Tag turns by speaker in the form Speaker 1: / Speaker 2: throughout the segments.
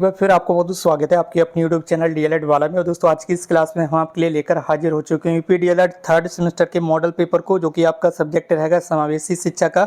Speaker 1: एक बार फिर आपको बहुत स्वागत है आपकी अपनी यूट्यूब चैनल डीएलएड वाला में। और दोस्तों आज की इस क्लास में हम आपके लिए लेकर हाजिर हो चुके हैं यूपी डीएलएड थर्ड सेमेस्टर के मॉडल पेपर को, जो कि आपका सब्जेक्ट रहेगा समावेशी शिक्षा का।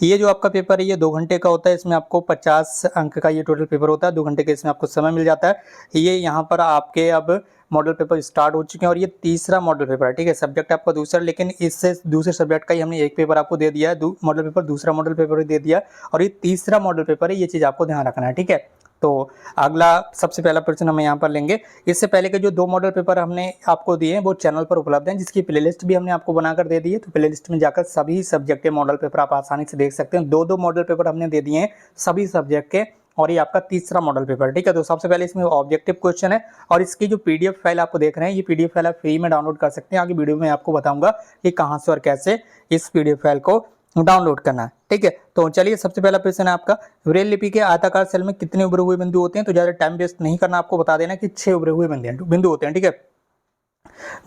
Speaker 1: ये जो आपका पेपर है ये 2 घंटे का होता है। इसमें आपको 50 अंक का ये टोटल पेपर होता है। 2 घंटे के इसमें आपको समय मिल जाता है। ये यहाँ पर आपके अब मॉडल पेपर स्टार्ट हो चुके हैं और ये तीसरा मॉडल पेपर है। ठीक है, सब्जेक्ट आपका दूसरा, लेकिन इससे दूसरे सब्जेक्ट का ही हमने एक पेपर आपको दे दिया है, मॉडल पेपर, दूसरा मॉडल पेपर दे दिया और ये तीसरा मॉडल पेपर है। ये चीज़ आपको ध्यान रखना है। ठीक है, तो अगला सबसे पहला प्रश्न हम यहाँ पर लेंगे। इससे पहले के जो 2 मॉडल पेपर हमने आपको दिए हैं वो चैनल पर उपलब्ध हैं, जिसकी प्लेलिस्ट भी हमने आपको बनाकर दे दी है। तो प्लेलिस्ट में जाकर सभी सब्जेक्ट के मॉडल पेपर आप आसानी से देख सकते हैं। 2 मॉडल पेपर हमने दे दिए हैं सभी सब्जेक्ट के, और ये आपका तीसरा मॉडल पेपर। ठीक है, तो सबसे पहले इसमें ऑब्जेक्टिव क्वेश्चन है और इसकी जो पीडीएफ फाइल आपको देख रहे हैं, ये पीडीएफ फाइल आप फ्री में डाउनलोड कर सकते हैं। आगे वीडियो में आपको बताऊंगा कि कहां से और कैसे इस पीडीएफ फाइल को डाउनलोड करना है। ठीक है, तो चलिए सबसे पहला प्रश्न है आपका, ब्रेल लिपि के आयताकार सेल में कितने उभरे हुए बिंदु होते हैं? तो ज्यादा टाइम वेस्ट नहीं करना, आपको बता देना कि 6 उभरे हुए बिंदु होते हैं। ठीक है,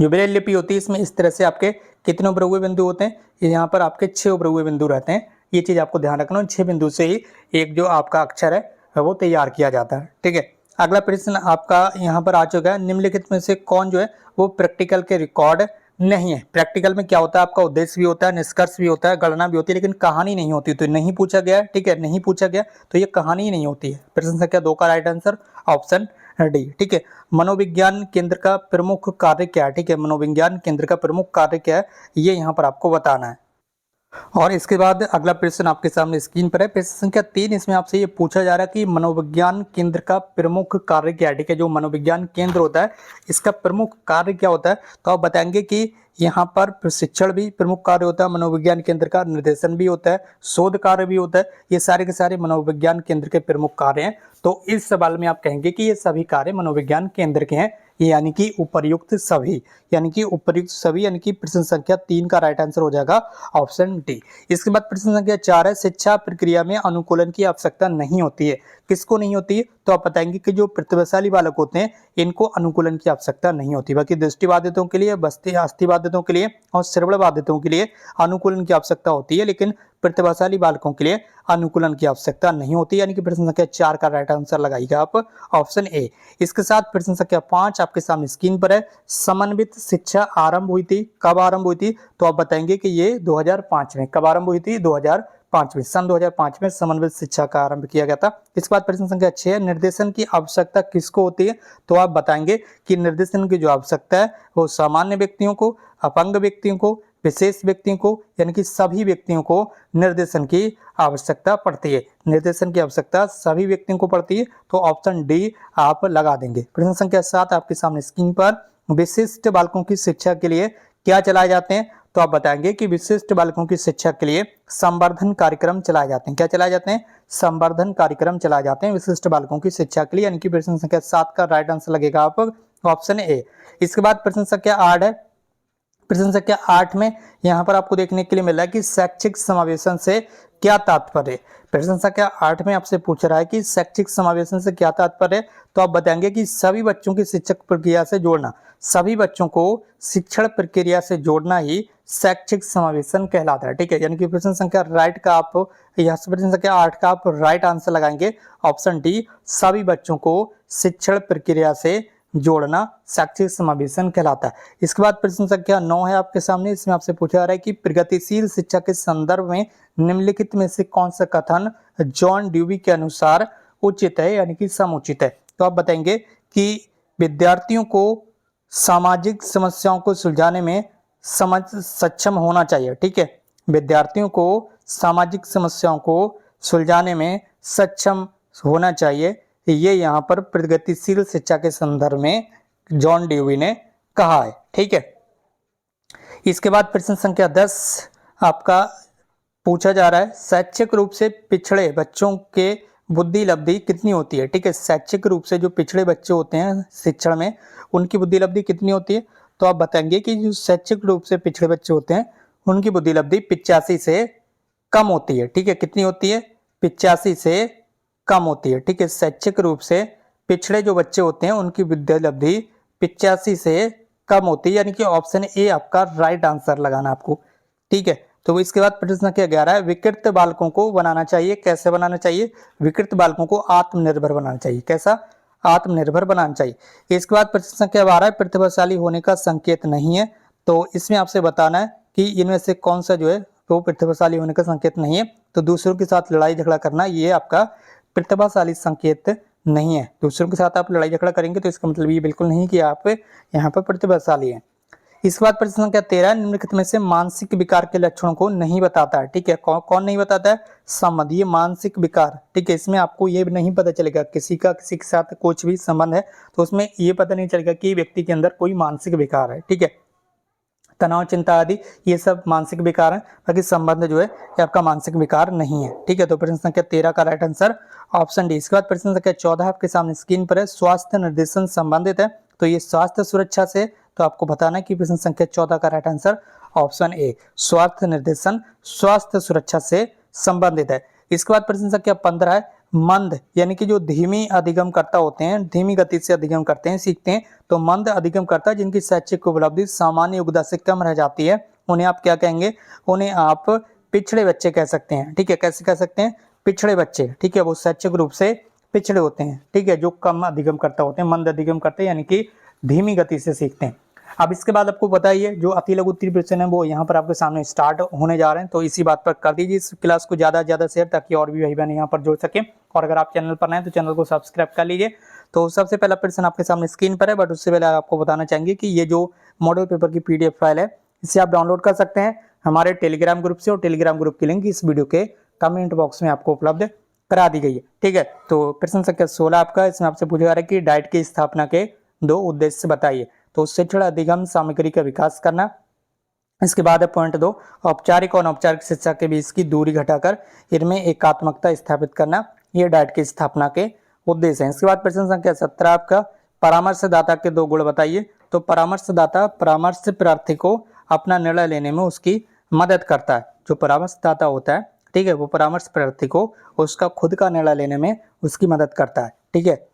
Speaker 1: जो ब्रेल लिपि होती है इसमें इस तरह से आपके कितने उभरे हुए बिंदु होते हैं? यहाँ पर आपके 6 उभरे हुए बिंदु रहते हैं। ये चीज आपको ध्यान रखना, 6 बिंदु से ही एक जो आपका अक्षर है वो तैयार किया जाता है। ठीक है, अगला प्रश्न आपका यहाँ पर आ चुका है, निम्नलिखित में से कौन जो है वो प्रैक्टिकल के रिकॉर्ड नहीं है? प्रैक्टिकल में क्या होता है, आपका उद्देश्य भी होता है, निष्कर्ष भी होता है, गणना भी होती है, लेकिन कहानी नहीं होती। तो नहीं पूछा गया। ठीक है, नहीं पूछा गया तो ये कहानी ही नहीं होती है। प्रश्न संख्या 2 का राइट आंसर ऑप्शन डी। ठीक है, मनोविज्ञान केंद्र का प्रमुख कार्य क्या है? ठीक है, मनोविज्ञान केंद्र का प्रमुख कार्य क्या है, ये यहाँ पर आपको बताना है। और इसके बाद अगला प्रश्न आपके सामने स्क्रीन पर है, प्रश्न संख्या 3। इसमें आपसे ये पूछा जा रहा है कि मनोविज्ञान केंद्र का प्रमुख कार्य क्या है? ठीक है, जो मनोविज्ञान केंद्र होता है इसका प्रमुख कार्य क्या होता है? तो आप बताएंगे कि यहाँ पर प्रशिक्षण भी प्रमुख कार्य होता है, मनोविज्ञान केंद्र का निर्देशन भी होता है, शोध कार्य भी होता है। ये सारे के सारे मनोविज्ञान केंद्र के प्रमुख कार्य हैं। तो इस सवाल में आप कहेंगे कि ये सभी कार्य मनोविज्ञान केंद्र के हैं, यानी कि उपर्युक्त सभी, यानी कि उपर्युक्त सभी, यानी कि प्रश्न संख्या 3 का राइट आंसर हो जाएगा ऑप्शन डी। इसके बाद प्रश्न संख्या 4 है, शिक्षा प्रक्रिया में अनुकूलन की आवश्यकता नहीं होती है। किसको नहीं होती है? तो आप बताएंगे कि जो प्रतिभाशाली बालक होते हैं इनको अनुकूलन की आवश्यकता नहीं होती। बाकी दृष्टिबाधितों के लिए, अस्थिबाधितों के लिए और श्रवणबाधितों के लिए अनुकूलन की आवश्यकता होती है, लेकिन प्रतिभाशाली बालकों के लिए अनुकूलन की आवश्यकता नहीं होती। यानी कि प्रश्न संख्या 4 का राइट आंसर लगाइएगा आप ऑप्शन ए। इसके साथ प्रश्न संख्या 5 आपके सामने स्क्रीन पर है, समन्वित शिक्षा आरंभ हुई थी, कब आरंभ हुई थी? तो आप बताएंगे कि ये 2005 में। कब आरंभ हुई थी? 2005 में, सन 2005 में समन्वित शिक्षा का आरंभ किया गया था। इसके बाद प्रश्न संख्या 6, निर्देशन की आवश्यकता किसको होती है? तो आप बताएंगे कि निर्देशन की जो आवश्यकता है वो सामान्य व्यक्तियों को, अपंग व्यक्तियों को, विशेष व्यक्तियों को, यानी कि सभी व्यक्तियों को निर्देशन की आवश्यकता पड़ती है। निर्देशन की आवश्यकता सभी व्यक्तियों को पड़ती है, तो ऑप्शन डी आप लगा देंगे। प्रश्न संख्या 7 आपके सामने स्क्रीन पर, विशिष्ट बालकों की शिक्षा के लिए क्या चलाए जाते हैं? तो आप बताएंगे कि विशिष्ट बालकों की शिक्षा के लिए संवर्धन कार्यक्रम चलाए जाते हैं। क्या चलाए जाते हैं? संवर्धन कार्यक्रम चलाए जाते हैं विशिष्ट बालकों की शिक्षा के लिए, यानी कि प्रश्न संख्या 7 का राइट आंसर लगेगा आप ऑप्शन ए। इसके बाद प्रश्न संख्या 8 है, प्रश्न संख्या 8 में यहाँ पर आपको देखने के लिए मिल रहा है कि शैक्षिक समावेशन से क्या तात्पर्य? प्रश्न संख्या 8 में आपसे पूछ रहा है कि शैक्षिक समावेशन से क्या तात्पर्य? तो आप बताएंगे कि सभी बच्चों की शिक्षक प्रक्रिया से जोड़ना, सभी बच्चों को शिक्षण प्रक्रिया से जोड़ना ही शैक्षिक समावेशन कहलाता है। ठीक है, यानी कि प्रश्न संख्या राइट का आप यहाँ से प्रश्न संख्या 8 का आप राइट आंसर लगाएंगे ऑप्शन डी, सभी बच्चों को शिक्षण प्रक्रिया से जोड़ना शैक्षिक समावेशन कहलाता है। इसके बाद प्रश्न संख्या 9 है आपके सामने। इसमें आपसे पूछा जा रहा है कि प्रगतिशील शिक्षा के संदर्भ में निम्नलिखित में से कौन सा कथन जॉन ड्यूवी के अनुसार उचित है, यानी कि समुचित है? तो आप बताएंगे कि विद्यार्थियों को सामाजिक समस्याओं को सुलझाने में सक्षम होना चाहिए। ठीक है, विद्यार्थियों को सामाजिक समस्याओं को सुलझाने में सक्षम होना चाहिए, ये यहाँ पर प्रगतिशील शिक्षा के संदर्भ में जॉन ड्यूवी ने कहा है। ठीक है, इसके बाद प्रश्न संख्या 10 आपका पूछा जा रहा है, शैक्षिक रूप से पिछड़े बच्चों के बुद्धि लब्धि कितनी होती है? ठीक है, शैक्षिक रूप से जो पिछड़े बच्चे होते हैं शिक्षण में, उनकी बुद्धि लब्धि कितनी होती है? तो आप बताएंगे कि जो शैक्षिक रूप से पिछड़े बच्चे होते हैं उनकी बुद्धि लब्धि 85 से कम होती है। ठीक है, कितनी होती है? 85 से कम होती है। ठीक है, शैक्षिक रूप से पिछड़े जो बच्चे होते हैं उनकी विद्या लब्धि 85 से कम होती है, यानी कि ऑप्शन ए आपका राइट आंसर लगाना आपको। ठीक है, तो इसके बाद प्रश्न संख्या 11 है, विकृत बालकों को बनाना चाहिए। कैसे बनाना चाहिए? विकृत बालकों को आत्मनिर्भर बनाना चाहिए। कैसा? आत्मनिर्भर बनाना चाहिए। इसके बाद प्रश्न संख्या 12 है, प्रतिभाशाली होने का संकेत नहीं है। तो इसमें आपसे बताना है कि इनमें से कौन सा जो है वो प्रतिभाशाली होने का संकेत नहीं है। तो दूसरों के साथ लड़ाई झगड़ा करना ये आपका प्रतिभाशाली संकेत नहीं है। दूसरों के साथ आप लड़ाई झगड़ा करेंगे तो इसका मतलब ये बिल्कुल नहीं कि आप यहाँ पर प्रतिभाशाली हैं। इसके बाद प्रश्न संख्या 13, निम्नलिखित में से मानसिक विकार के लक्षणों को नहीं बताता है। ठीक है, कौन नहीं बताता है? संबंध, ये मानसिक विकार। ठीक है, इसमें आपको ये नहीं पता चलेगा किसी के साथ कुछ भी संबंध है तो उसमें ये पता नहीं चलेगा कि व्यक्ति के अंदर कोई मानसिक विकार है। ठीक है, तनाव, चिंता आदि ये सब मानसिक विकार है, बाकी संबंध जो है ये आपका मानसिक विकार नहीं है। ठीक है, तो प्रश्न संख्या 13 का राइट आंसर ऑप्शन डी। इसके बाद प्रश्न संख्या 14 आपके सामने स्क्रीन पर है, स्वास्थ्य निर्देशन संबंधित है। तो ये स्वास्थ्य सुरक्षा से, तो आपको बताना है कि प्रश्न संख्या 14 का राइट आंसर ऑप्शन ए, स्वास्थ्य निर्देशन स्वास्थ्य सुरक्षा से संबंधित है। इसके बाद प्रश्न संख्या 15 है, मंद यानी कि जो धीमी अधिगमकर्ता होते हैं, धीमी गति से अधिगम करते हैं, सीखते हैं, तो मंद अधिगमकर्ता जिनकी शैक्षिक उपलब्धि सामान्य योग्यता से कम रह जाती है, उन्हें आप क्या कहेंगे? उन्हें आप पिछड़े बच्चे कह सकते हैं। ठीक है, कैसे कह सकते हैं? पिछड़े बच्चे। ठीक है, वो शैक्षिक रूप से पिछड़े होते हैं। ठीक है, जो कम अधिगमकर्ता होते हैं, मंद अधिगमकर्ता यानी कि धीमी गति से सीखते हैं। अब इसके बाद आपको बताइए जो अति लघु उत्तरीय प्रश्न है वो यहाँ पर आपके सामने स्टार्ट होने जा रहे हैं। तो इसी बात पर कर दीजिए इस क्लास को ज़्यादा से ज़्यादा शेयर, ताकि और भी भाई बहन यहाँ पर जुड़ सके। और अगर आप चैनल पर नए हैं तो चैनल को सब्सक्राइब कर लीजिए। तो सबसे पहला प्रश्न आपके सामने स्क्रीन पर है, बट उससे पहले आपको बताना चाहेंगे कि ये जो मॉडल पेपर की PDF फाइल है इसे आप डाउनलोड कर सकते हैं हमारे टेलीग्राम ग्रुप से, और टेलीग्राम ग्रुप की लिंक इस वीडियो के कमेंट बॉक्स में आपको उपलब्ध करा दी गई है। ठीक है, तो प्रश्न संख्या 16 आपका, इसमें आपसे पूछा जा रहा है कि डाइट की स्थापना के 2 उद्देश्य बताइए। तो शिक्षण अधिगम सामग्री का विकास करना। इसके बाद है पॉइंट 2, औपचारिक और अनौपचारिक शिक्षा के बीच की दूरी घटाकर इनमें एकात्मकता स्थापित करना। ये डाइट की स्थापना के उद्देश्य हैं। इसके बाद प्रश्न संख्या 17 आपका, परामर्शदाता के 2 गुण बताइए। तो परामर्शदाता परामर्श प्रार्थी को अपना निर्णय लेने में उसकी मदद करता है। जो परामर्शदाता होता है, ठीक है, वो परामर्श प्रार्थी को उसका खुद का निर्णय लेने में उसकी मदद करता है। ठीक है,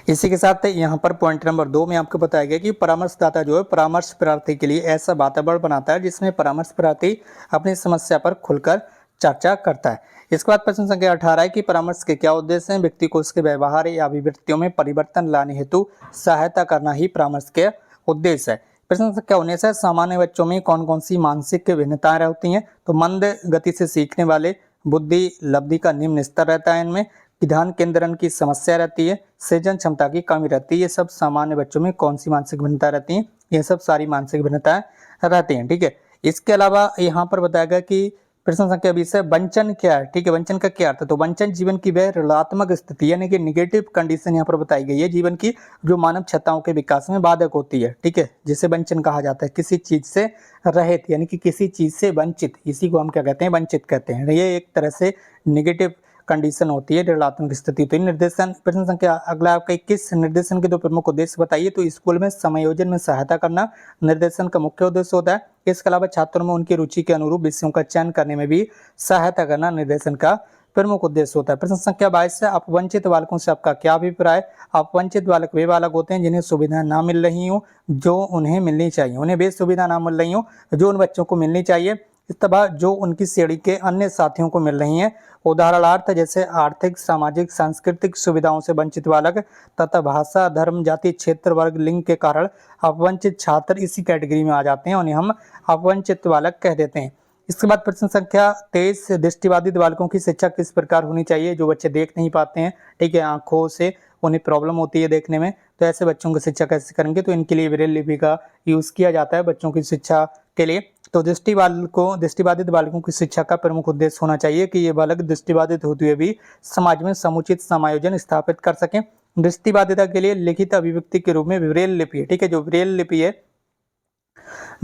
Speaker 1: इसी के साथ यहाँ पर पॉइंट नंबर 2 में आपको बताया गया कि परामर्शदाता जो है परामर्श प्रार्थी के लिए ऐसा वातावरण बनाता है जिसमें परामर्श प्रार्थी अपनी समस्या पर खुलकर चर्चा करता है। इसके बाद प्रश्न संख्या 18 है कि परामर्श के क्या उद्देश्य हैं? व्यक्ति को उसके व्यवहार या अभिवृत्तियों में परिवर्तन लाने हेतु सहायता करना ही परामर्श के उद्देश्य है। प्रश्न संख्या 19 है, सामान्य बच्चों में कौन कौन सी मानसिक भिन्नताएं होती हैं? तो मंद गति से सीखने वाले, बुद्धि लब्धि का निम्न स्तर रहता है इनमें, ध्यान केंद्रण की समस्या रहती है, सृजन क्षमता की कमी रहती है। ये सब सामान्य बच्चों में कौन सी मानसिक भिन्नता रहती हैं? ये सब सारी मानसिक भिन्नताएं रहती हैं। ठीक है, इसके अलावा यहाँ पर बताया गया कि प्रश्न संख्या 20 है, वंचन क्या है? ठीक है, वंचन का क्या अर्थ है? तो वंचन जीवन की वह ऋणात्मक स्थिति यानी कि निगेटिव कंडीशन यहाँ पर बताई गई है जीवन की, जो मानव क्षमताओं के विकास में बाधक होती है। ठीक है, जिसे वंचन कहा जाता है, किसी चीज से रहित यानी कि किसी चीज से वंचित, इसी को हम क्या कहते हैं? वंचित कहते हैं। ये एक तरह से निगेटिव कंडीशन होती है, ऋणात्मक स्थिति। तो निर्देशन, प्रश्न संख्या अगला आपका 21, निर्देशन के 2 प्रमुख उद्देश्य बताइए। तो स्कूल में समायोजन में सहायता करना निर्देशन का मुख्य उद्देश्य होता है। इसके अलावा छात्रों में उनकी रुचि के अनुरूप विषयों का चयन करने में भी सहायता करना निर्देशन का प्रमुख उद्देश्य होता है। प्रश्न संख्या 22 है, अपवंचित बालकों से आपका क्या अभिप्राय? अपवंचित बालक वे बालक होते हैं जिन्हें सुविधाएं ना मिल रही हो जो उन्हें मिलनी चाहिए, उन्हें वे सुविधा ना मिल रही हो जो उन बच्चों को मिलनी चाहिए, इस तरह जो उनकी श्रेणी के अन्य साथियों को मिल रही हैं। उदाहरणार्थ जैसे आर्थिक, सामाजिक, सांस्कृतिक सुविधाओं से वंचित बालक तथा भाषा, धर्म, जाति, क्षेत्र, वर्ग, लिंग के कारण अपवंचित छात्र इसी कैटेगरी में आ जाते हैं, उन्हें हम अपवंचित बालक कह देते हैं। इसके बाद प्रश्न संख्या 23, दृष्टिबाधित बालकों की शिक्षा किस प्रकार होनी चाहिए? जो बच्चे देख नहीं पाते हैं, ठीक है, आंखों से उन्हें प्रॉब्लम होती है देखने में, तो ऐसे बच्चों की शिक्षा कैसे करेंगे? तो इनके लिए ब्रेल लिपि का यूज किया जाता है बच्चों की शिक्षा के लिए। तो दृष्टिबाधित बालकों की शिक्षा का प्रमुख उद्देश्य होना चाहिए कि ये बालक दृष्टिबाधित होते हुए भी समाज में समुचित समायोजन स्थापित कर सकें। दृष्टिबाधिता के लिए लिखित अभिव्यक्ति के रूप में ब्रेल लिपि, ठीक है, जो ब्रेल लिपि है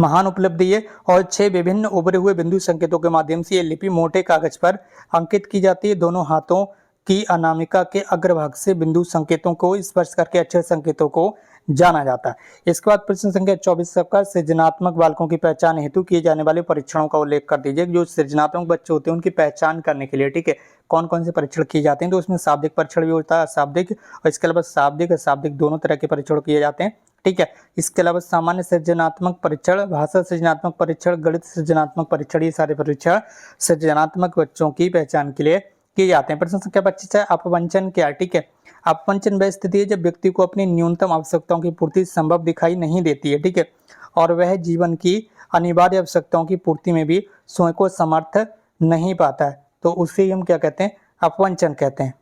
Speaker 1: महान उपलब्धि है, और 6 विभिन्न उभरे हुए बिंदु संकेतों के माध्यम से ये लिपि मोटे कागज पर अंकित की जाती है। दोनों हाथों की अनामिका के अग्रभाग से बिंदु संकेतों को स्पर्श करके अक्षर संकेतों को जाना जाता है। इसके बाद प्रश्न संख्या 24 का सृजनात्मक बालकों की पहचान हेतु किए जाने वाले परीक्षणों का उल्लेख कर दीजिए। जो सृजनात्मक बच्चे होते हैं उनकी पहचान करने के लिए, ठीक है, कौन कौन से परीक्षण किए जाते हैं, तो उसमें शाब्दिक परीक्षण भी होता है, अशाब्दिक, और इसके अलावा शाब्दिक अशाब्दिक दोनों तरह के परीक्षण किए जाते हैं, ठीक है। इसके अलावा सामान्य सृजनात्मक परीक्षण, भाषा सृजनात्मक परीक्षण, गणित सृजनात्मक परीक्षण, ये सारे परीक्षण सृजनात्मक बच्चों की पहचान के लिए किए जाते हैं। प्रश्न संख्या 25 है अपवंचन क्या, ठीक है। अपवंचन वह स्थिति है जब व्यक्ति को अपनी न्यूनतम आवश्यकताओं की पूर्ति संभव दिखाई नहीं देती है, ठीक है, और वह जीवन की अनिवार्य आवश्यकताओं की पूर्ति में भी स्वयं को समर्थ नहीं पाता है, तो उसे हम क्या कहते हैं, अपवंचन कहते हैं।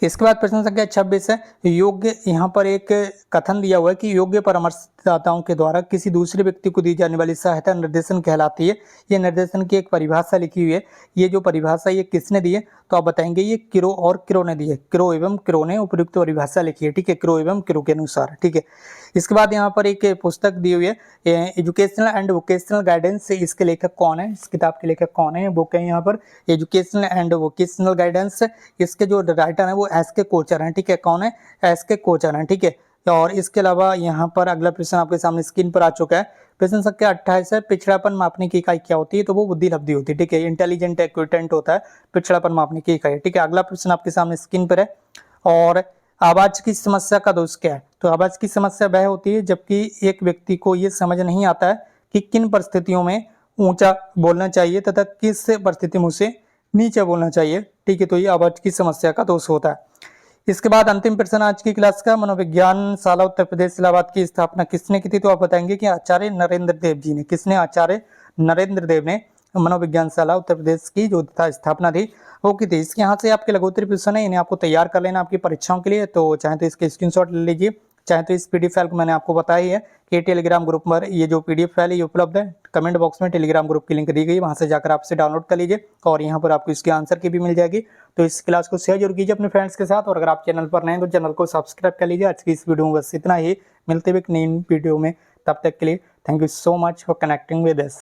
Speaker 1: इसके बाद प्रश्न संख्या 26 है योग्य, यहाँ पर एक कथन दिया हुआ है कि योग्य परामर्शदाताओं के द्वारा किसी दूसरे व्यक्ति को दी जाने वाली सहायता निर्देशन कहलाती है। ये निर्देशन की एक परिभाषा लिखी हुई है। ये जो परिभाषा ये किसने दी है, तो आप बताएंगे ये किरो और किरो ने दी है। किरो एवं किरो ने उपयुक्त परिभाषा लिखी है, ठीक है, किरो एवं किरो के अनुसार, ठीक है। इसके बाद यहाँ पर एक पुस्तक दी हुई है एजुकेशनल एंड वोकेशनल गाइडेंस। इसके लेखक कौन है, इस किताब के लेखक कौन है, बुक है यहाँ पर एजुकेशनल एंड वोकेशनल गाइडेंस। इसके जो राइटर है वो एस.के. कोचर हैं, ठीक है, कौन है, एस.के. कोचर हैं, ठीक है। और इसके अलावा यहाँ पर अगला प्रश्न आपके सामने स्क्रीन पर आ चुका है। प्रश्न संख्या 28 है पिछड़ापन मापने की इकाई क्या होती है, तो वो बुद्धि लब्धि होती है, ठीक है, इंटेलिजेंट एक्विटेंट होता है पिछड़ापन मापने की इकाई, ठीक है। अगला प्रश्न आपके सामने स्क्रीन पर है और आवाज की समस्या का दोष क्या है, तो आवाज की समस्या वह होती है जबकि एक व्यक्ति को ये समझ नहीं आता है कि किन परिस्थितियों में ऊंचा बोलना चाहिए तथा किस परिस्थिति में उसे नीचे बोलना चाहिए, ठीक है, तो ये आवाज की समस्या का दोष होता है। इसके बाद अंतिम प्रश्न आज की क्लास का, मनोविज्ञान शाला उत्तर प्रदेश इलाहाबाद की स्थापना किसने की थी, तो आप बताएंगे कि आचार्य नरेंद्र देव जी ने। किसने, आचार्य नरेंद्र देव ने मनोविज्ञान शाला उत्तर प्रदेश की जो स्थापना थी वो की थी। इसके यहाँ से आपके लघुत्तरीय प्रश्न है, इन्हें आपको तैयार कर लेना आपकी परीक्षाओं के लिए, तो चाहे तो इसके स्क्रीनशॉट ले लीजिए, चाहे तो इस पीडीएफ फाइल को मैंने आपको बताई है कि टेलीग्राम ग्रुप पर ये जो पीडीएफ फाइल है ये उपलब्ध है। कमेंट बॉक्स में टेलीग्राम ग्रुप की लिंक दी गई है, वहां से जाकर आपसे डाउनलोड कर लीजिए और यहाँ पर आपको इसके आंसर की भी मिल जाएगी। तो इस क्लास को शेयर जरूर कीजिए अपने फ्रेंड्स के साथ और अगर आप चैनल पर नए हैं तो चैनल को सब्सक्राइब कर लीजिए। आज की इस वीडियो में बस इतना ही, मिलते हुए एक नई वीडियो में, तब तक के लिए thank you so much for connecting with us.